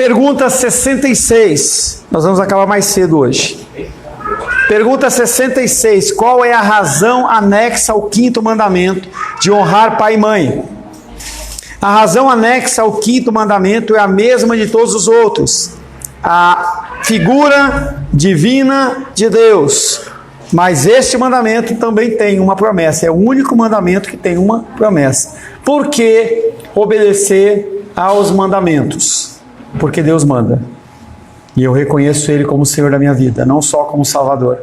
Pergunta 66. Nós vamos acabar mais cedo hoje. Pergunta 66. Qual é a razão anexa ao 5º mandamento de honrar pai e mãe? A razão anexa ao 5º mandamento é a mesma de todos os outros. A figura divina de Deus. Mas este mandamento também tem uma promessa. É o único mandamento que tem uma promessa. Por que obedecer aos mandamentos? Porque Deus manda. E eu reconheço Ele como Senhor da minha vida, não só como Salvador.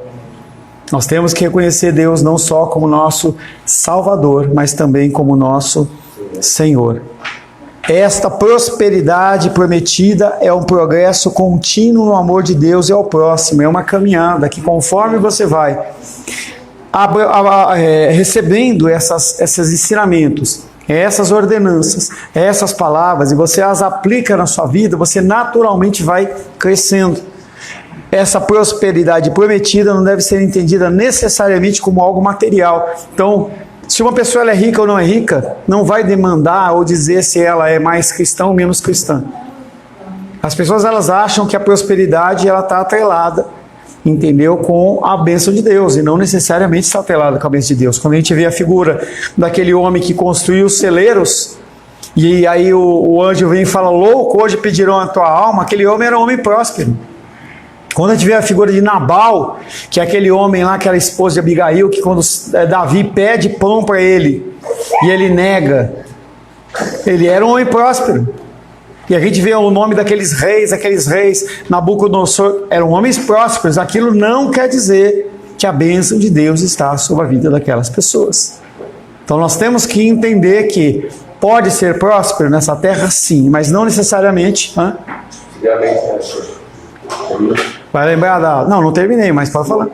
Nós temos que reconhecer Deus não só como nosso Salvador, mas também como nosso Senhor. Esta prosperidade prometida é um progresso contínuo no amor de Deus e ao próximo. É uma caminhada que, conforme você vai recebendo esses ensinamentos, essas ordenanças, essas palavras, e você as aplica na sua vida, você naturalmente vai crescendo. Essa prosperidade prometida não deve ser entendida necessariamente como algo material. Então, se uma pessoa ela é rica ou não é rica, não vai demandar ou dizer se ela é mais cristã ou menos cristã. As pessoas elas acham que a prosperidade ela está atrelada, entendeu, com a bênção de Deus, e não necessariamente está atrelada com a bênção de Deus. Quando a gente vê a figura daquele homem que construiu os celeiros, e aí o anjo vem e fala, louco, hoje pedirão a tua alma, aquele homem era um homem próspero. Quando a gente vê a figura de Nabal, que é aquele homem lá, aquela esposa de Abigail, que quando Davi pede pão para ele, e ele nega, ele era um homem próspero. E a gente vê o nome daqueles reis, Nabucodonosor, eram homens prósperos. Aquilo não quer dizer que a bênção de Deus está sobre a vida daquelas pessoas. Então nós temos que entender que pode ser próspero nessa terra, sim, mas não necessariamente. Vai lembrar da... Não terminei, mas pode falar.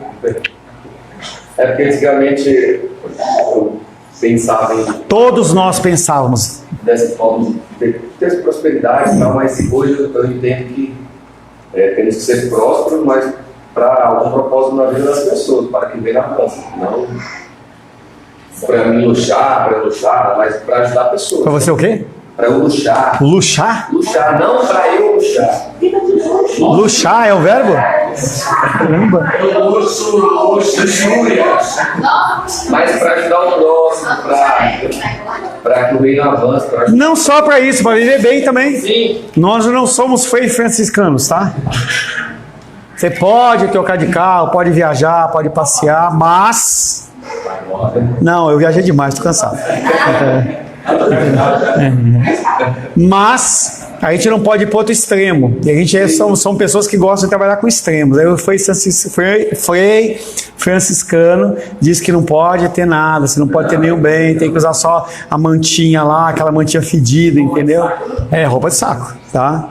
É porque antigamente eu pensava em... Todos nós pensávamos. Dessa forma de ter prosperidade e tal, mas hoje eu entendo que temos que ser prósperos, mas para algum propósito na vida das pessoas, para que venha a avanço. Não para me luxar, mas para ajudar pessoas. Para você o quê? Para eu luxar. Luxar? Luxar, não para eu luxar. Luxar é o verbo? Caramba. Eu luxo júrias. Mas para ajudar o próximo, para que o reino avance. Não só para isso, para viver bem também. Sim. Nós não somos freios franciscanos, tá? Você pode trocar de carro, pode viajar, pode passear, mas... Não, eu viajei demais, estou cansado. Mas a gente não pode ir para outro extremo. E a gente são pessoas que gostam de trabalhar com extremos. Aí o Frei franciscano diz que não pode ter nada, você não pode ter nenhum bem, tem que usar só a mantinha lá, aquela mantinha fedida, entendeu? É roupa de saco, tá?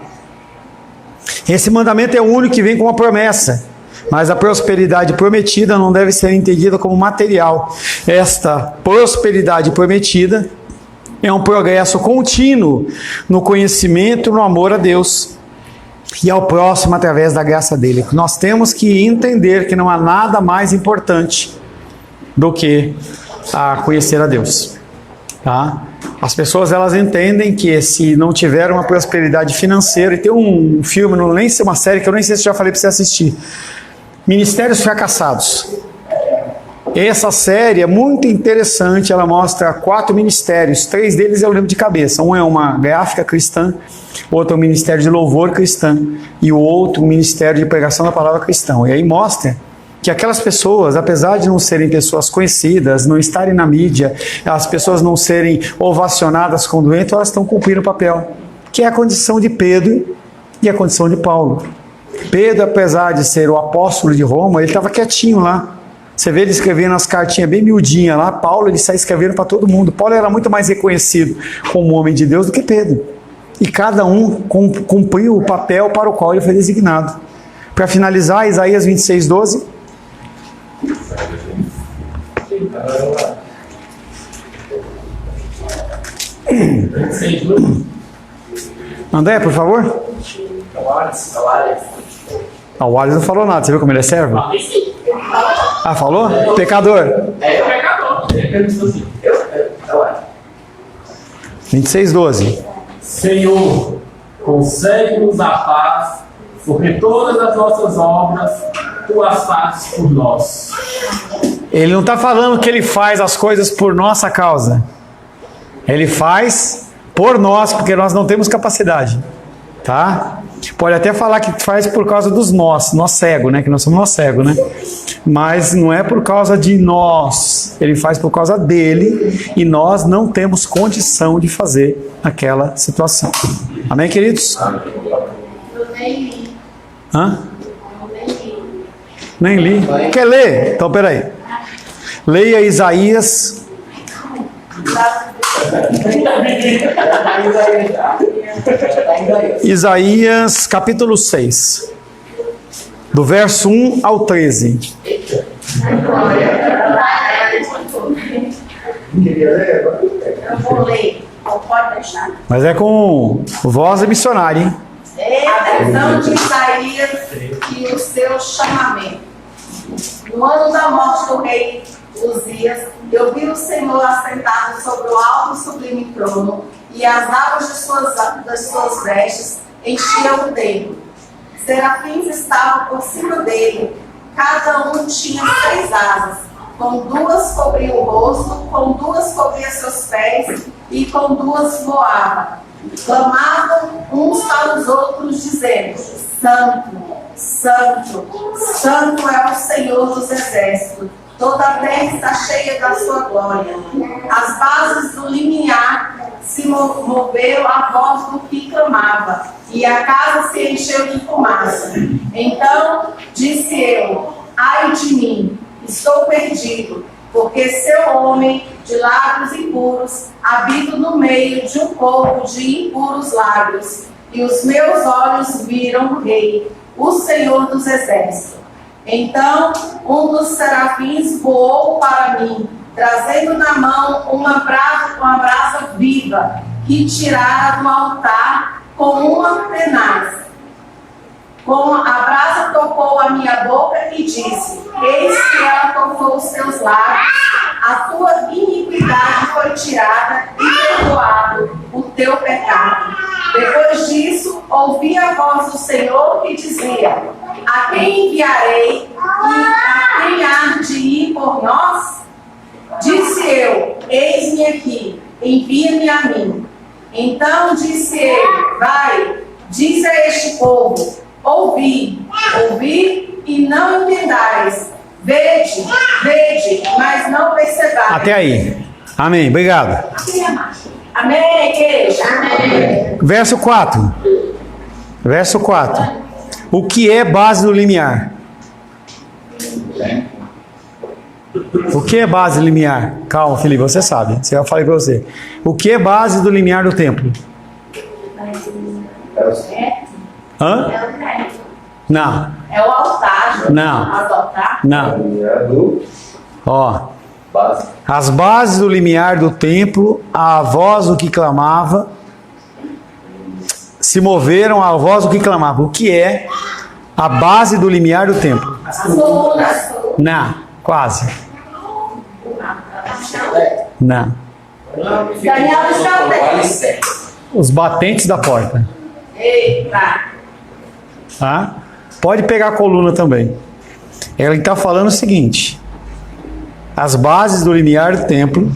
Esse mandamento é o único que vem com uma promessa. Mas a prosperidade prometida não deve ser entendida como material. Esta prosperidade prometida é um progresso contínuo no conhecimento e no amor a Deus e ao próximo através da graça dele. Nós temos que entender que não há nada mais importante do que conhecer a Deus. Tá? As pessoas elas entendem que se não tiver uma prosperidade financeira, e tem um filme, não nem sei, uma série que eu nem sei se já falei para você assistir, Ministérios Fracassados. Essa série é muito interessante, ela mostra 4 ministérios, 3 deles eu lembro de cabeça. Um é uma gráfica cristã, outro é um ministério de louvor cristã e o outro um ministério de pregação da palavra cristã. E aí mostra que aquelas pessoas, apesar de não serem pessoas conhecidas, não estarem na mídia, as pessoas não serem ovacionadas com doente, elas estão cumprindo o papel, que é a condição de Pedro e a condição de Paulo. Pedro, apesar de ser o apóstolo de Roma, ele estava quietinho lá. Você vê ele escrevendo as cartinhas bem miudinhas lá. Paulo, ele sai escrevendo para todo mundo. Paulo era muito mais reconhecido como homem de Deus do que Pedro. E cada um cumpriu o papel para o qual ele foi designado. Para finalizar, Isaías 26:12. André, por favor. O Wallace não falou nada. Você viu como ele é servo? Ah, falou? Pecador. É o pecador. 26:12. Senhor, concede-nos a paz, porque todas as nossas obras tu as fazes por nós. Ele não está falando que ele faz as coisas por nossa causa. Ele faz por nós, porque nós não temos capacidade. Tá? Pode até falar que faz por causa dos nós cego, né? Que nós somos nós cego, né? Mas não é por causa de nós. Ele faz por causa dele e nós não temos condição de fazer aquela situação. Amém, queridos? Eu nem li. Hã? Eu nem li. Nem li. Quer ler? Então, peraí. Leia Isaías. Isaías capítulo 6, do verso 1 ao 13. Eu vou ler. Não pode deixar. Mas é com voz missionária, hein? A visão de Isaías e o seu chamamento. No ano da morte do rei Uzias, eu vi o Senhor assentado sobre o alto e sublime trono, e as abas das suas vestes enchiam o templo. Serafins estavam por cima dele, cada um tinha 6 asas, com 2 cobriam o rosto, com 2 cobriam seus pés, e com 2 voavam. Clamavam uns para os outros, dizendo: Santo, Santo, Santo é o Senhor dos exércitos. Toda a terra está cheia da sua glória. As bases do limiar se moveram à voz do que clamava, e a casa se encheu de fumaça. Então disse eu: ai de mim, estou perdido, porque seu homem de lábios impuros habito no meio de um povo de impuros lábios, e os meus olhos viram o Rei, o Senhor dos exércitos. Então um dos serafins voou para mim, trazendo na mão uma brasa viva, que tirara do altar com uma tenaz. A brasa tocou a minha boca e disse: eis que ela tocou os teus lábios, a tua iniquidade foi tirada e perdoado o teu pecado. Depois disso, ouvi a voz do Senhor que dizia: a quem enviarei e a quem há de ir por nós? Disse eu: eis-me aqui, envia-me a mim. Então disse ele: vai, diz a este povo: ouvi e não entendais, vede, mas não percebais. Até aí. Amém. Obrigado. Amém, igreja. Amém. Verso 4. Verso 4. O que é base do limiar? O que é base do limiar? Calma, Felipe, você sabe. Eu falei para você. O que é base do limiar do templo? Hã? Não. É o altar. Não. Adotar. Não. Ó. As bases do limiar do templo, a voz do que clamava, se moveram à voz do que clamava. O que é a base do limiar do templo? As colunas. Não. Quase. Não. Daniel Estratégia. Os batentes da porta. Eita. Tá? Pode pegar a coluna também. Ele está falando o seguinte: as bases do limiar do templo,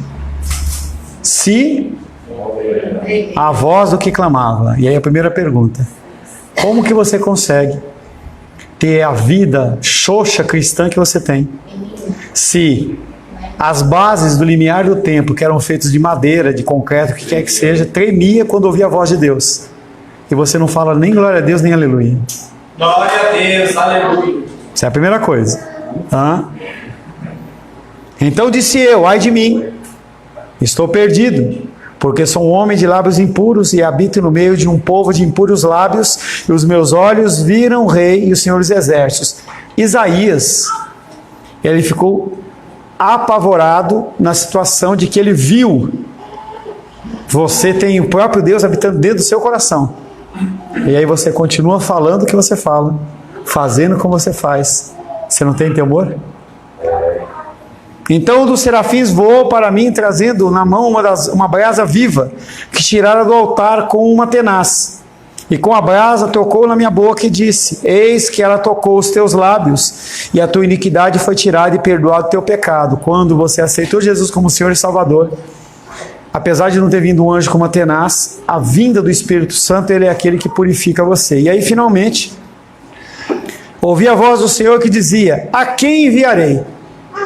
se a voz do que clamava. E aí a primeira pergunta: como que você consegue ter a vida xoxa cristã que você tem, se as bases do limiar do templo, que eram feitas de madeira, de concreto, o que quer que seja, tremia quando ouvia a voz de Deus, e você não fala nem glória a Deus nem aleluia? Glória a Deus, aleluia. Essa é a primeira coisa. Então disse eu: ai de mim, estou perdido, porque sou um homem de lábios impuros e habito no meio de um povo de impuros lábios, e os meus olhos viram o Rei e o Senhor dos Exércitos. Isaías, ele ficou apavorado na situação de que ele viu. Você tem o próprio Deus habitando dentro do seu coração. E aí você continua falando o que você fala, fazendo como você faz. Você não tem temor? Então um dos serafins voou para mim, trazendo na mão uma brasa viva, que tirara do altar com uma tenaz. E com a brasa tocou na minha boca e disse: eis que ela tocou os teus lábios, e a tua iniquidade foi tirada e perdoado o teu pecado. Quando você aceitou Jesus como Senhor e Salvador, apesar de não ter vindo um anjo como Atenas, a vinda do Espírito Santo, ele é aquele que purifica você. E aí, finalmente, ouvi a voz do Senhor que dizia: a quem enviarei?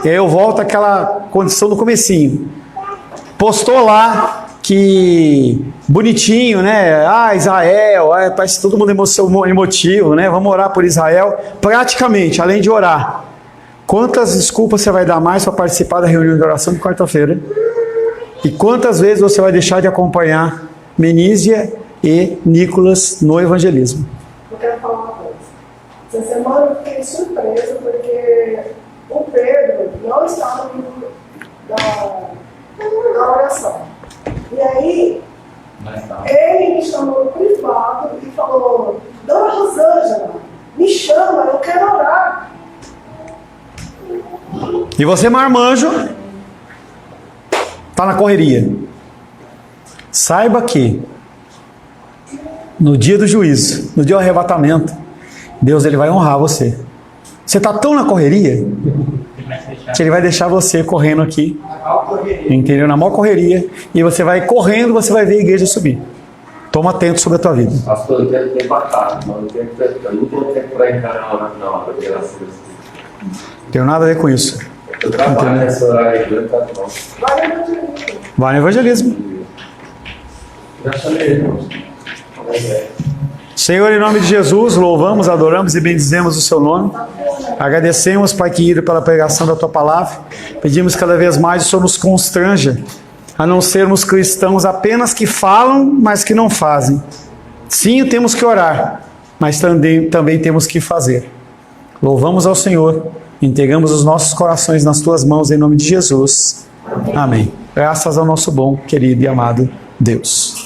E aí eu volto àquela condição do comecinho. Postou lá que bonitinho, né? Ah, Israel, parece todo mundo emotivo, né? Vamos orar por Israel. Praticamente, além de orar, quantas desculpas você vai dar mais para participar da reunião de oração de quarta-feira? E quantas vezes você vai deixar de acompanhar Menísia e Nicolas no evangelismo? Eu quero falar uma coisa. Essa semana eu fiquei surpresa porque o Pedro não estava vindo da oração. E aí, ele me chamou no privado e falou: Dona Rosângela, me chama, eu quero orar. E você, marmanjo, está na correria. Saiba que no dia do juízo, no dia do arrebatamento, Deus ele vai honrar você. Você está tão na correria que ele vai deixar você correndo aqui, entendeu? Na maior correria, e você vai correndo, você vai ver a igreja subir. Toma atento sobre a tua vida. Pastor, eu tenho tempo batata, mas eu não tenho tempo para encarar na hora de graça. Não tem nada a ver com isso. Eu trabalho nessa horário aí, tá bom. Vai no evangelismo. Já chamei ele, irmãos. Senhor, em nome de Jesus, louvamos, adoramos e bendizemos o seu nome. Agradecemos, Pai querido, pela pregação da tua palavra. Pedimos cada vez mais que o Senhor nos constranja a não sermos cristãos apenas que falam, mas que não fazem. Sim, temos que orar, mas também temos que fazer. Louvamos ao Senhor, entregamos os nossos corações nas tuas mãos em nome de Jesus. Amém. Graças ao nosso bom, querido e amado Deus.